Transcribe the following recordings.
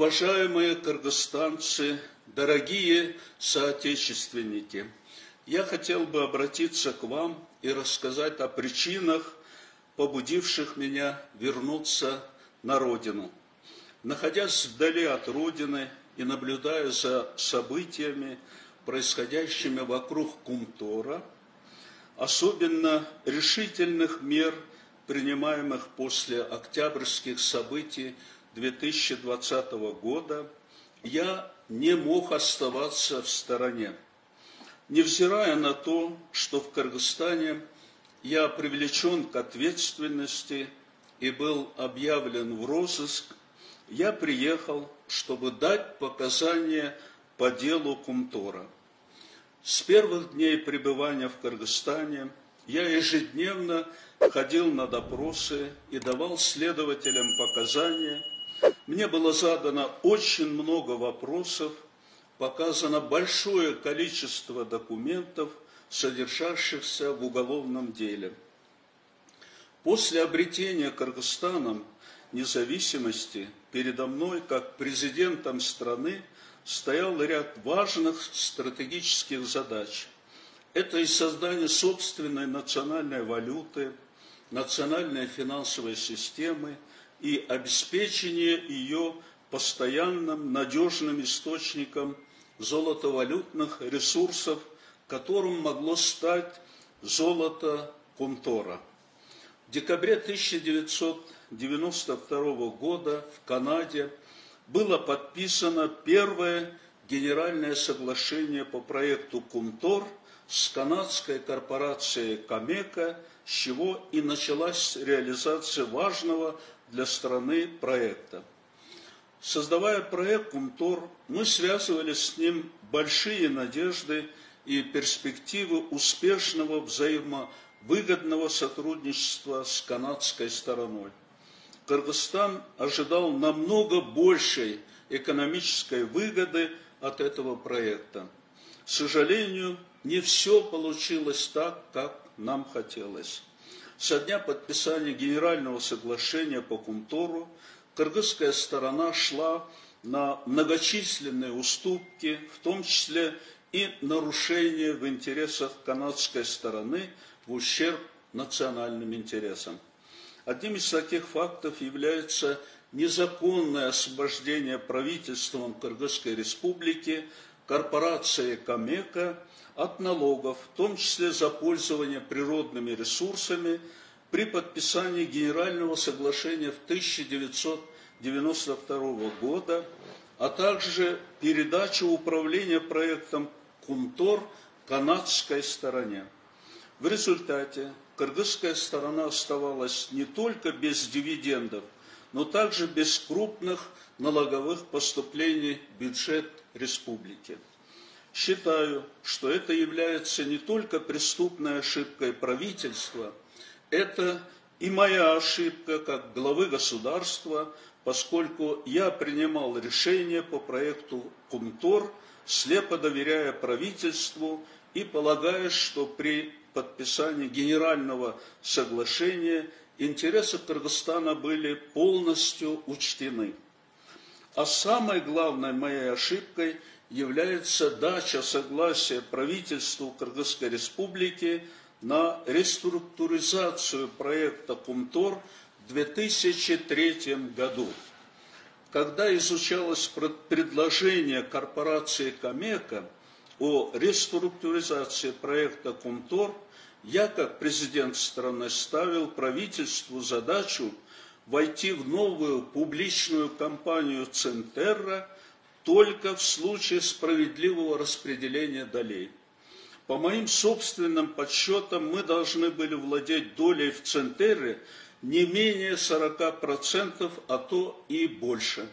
Уважаемые кыргызстанцы, дорогие соотечественники, я хотел бы обратиться к вам и рассказать о причинах, побудивших меня вернуться на родину. Находясь вдали от родины и наблюдая за событиями, происходящими вокруг Кумтора, особенно решительных мер, принимаемых после октябрьских событий 2020 года, я не мог оставаться в стороне. Невзирая на то, что в Кыргызстане я привлечен к ответственности и был объявлен в розыск, я приехал, чтобы дать показания по делу Кумтора. С первых дней пребывания в Кыргызстане я ежедневно ходил на допросы и давал следователям показания. Мне было задано очень много вопросов, показано большое количество документов, содержащихся в уголовном деле. После обретения Кыргызстаном независимости передо мной, как президентом страны, стоял ряд важных стратегических задач. Это и создание собственной национальной валюты, национальной финансовой системы и обеспечение ее постоянным надежным источником золотовалютных ресурсов, которым могло стать золото Кумтора. В декабре 1992 года в Канаде было подписано первое генеральное соглашение по проекту Кумтор с канадской корпорацией Камека, с чего и началась реализация важного для страны проекта. Создавая проект Кумтор, мы связывали с ним большие надежды и перспективы успешного взаимовыгодного сотрудничества с канадской стороной. Кыргызстан ожидал намного большей экономической выгоды от этого проекта. К сожалению, не все получилось так, как нам хотелось. Со дня подписания Генерального соглашения по Кумтору кыргызская сторона шла на многочисленные уступки, в том числе и нарушения в интересах канадской стороны в ущерб национальным интересам. Одним из таких фактов является незаконное освобождение правительством Кыргызской республики корпорации Камека от налогов, в том числе за пользование природными ресурсами, при подписании Генерального соглашения в 1992 года, а также передачу управления проектом Кумтор канадской стороне. В результате кыргызская сторона оставалась не только без дивидендов, но также без крупных налоговых поступлений в бюджет республики. Считаю, что это является не только преступной ошибкой правительства, это и моя ошибка как главы государства, поскольку я принимал решения по проекту Кумтор, слепо доверяя правительству и полагая, что при подписании Генерального соглашения интересы Кыргызстана были полностью учтены. А самой главной моей ошибкой является дача согласия правительству Кыргызской республики на реструктуризацию проекта Кумтор в 2003 году. Когда изучалось предложение корпорации Камека о реструктуризации проекта Кумтор, я, как президент страны, ставил правительству задачу войти в новую публичную компанию Центерра только в случае справедливого распределения долей. По моим собственным подсчетам, мы должны были владеть долей в Центерре не менее 40%, а то и больше.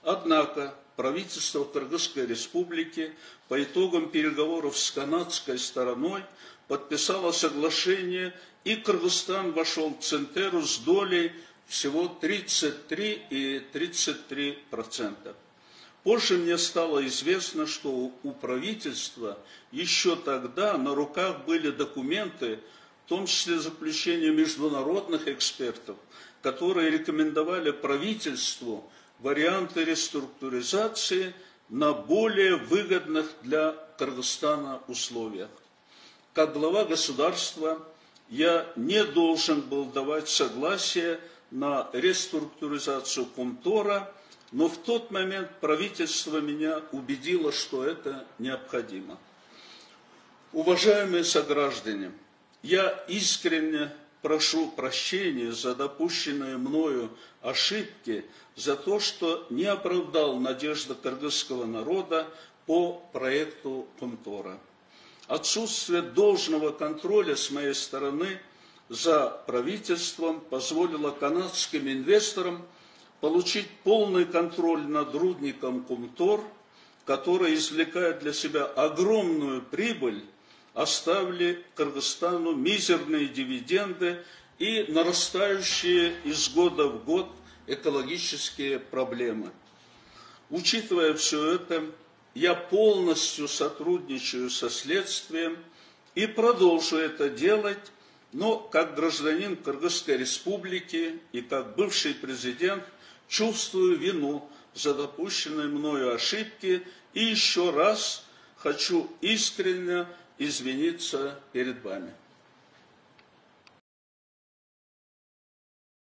Однако правительство Кыргызской республики по итогам переговоров с канадской стороной подписало соглашение, и Кыргызстан вошел в Центерру с долей всего 33,33%. Позже мне стало известно, что у правительства еще тогда на руках были документы, в том числе заключения международных экспертов, которые рекомендовали правительству варианты реструктуризации на более выгодных для Кыргызстана условиях. Как глава государства я не должен был давать согласие на реструктуризацию Комтора, но в тот момент правительство меня убедило, что это необходимо. Уважаемые сограждане, я искренне прошу прощения за допущенные мною ошибки, за то, что не оправдал надежды кыргызского народа по проекту Комтора. Отсутствие должного контроля с моей стороны за правительством позволило канадским инвесторам получить полный контроль над рудником Комтор, который извлекает для себя огромную прибыль, оставили Кыргызстану мизерные дивиденды и нарастающие из года в год экологические проблемы. Учитывая все это, я полностью сотрудничаю со следствием и продолжу это делать, но как гражданин Кыргызской республики и как бывший президент чувствую вину за допущенные мною ошибки и еще раз хочу искренне извиниться перед вами.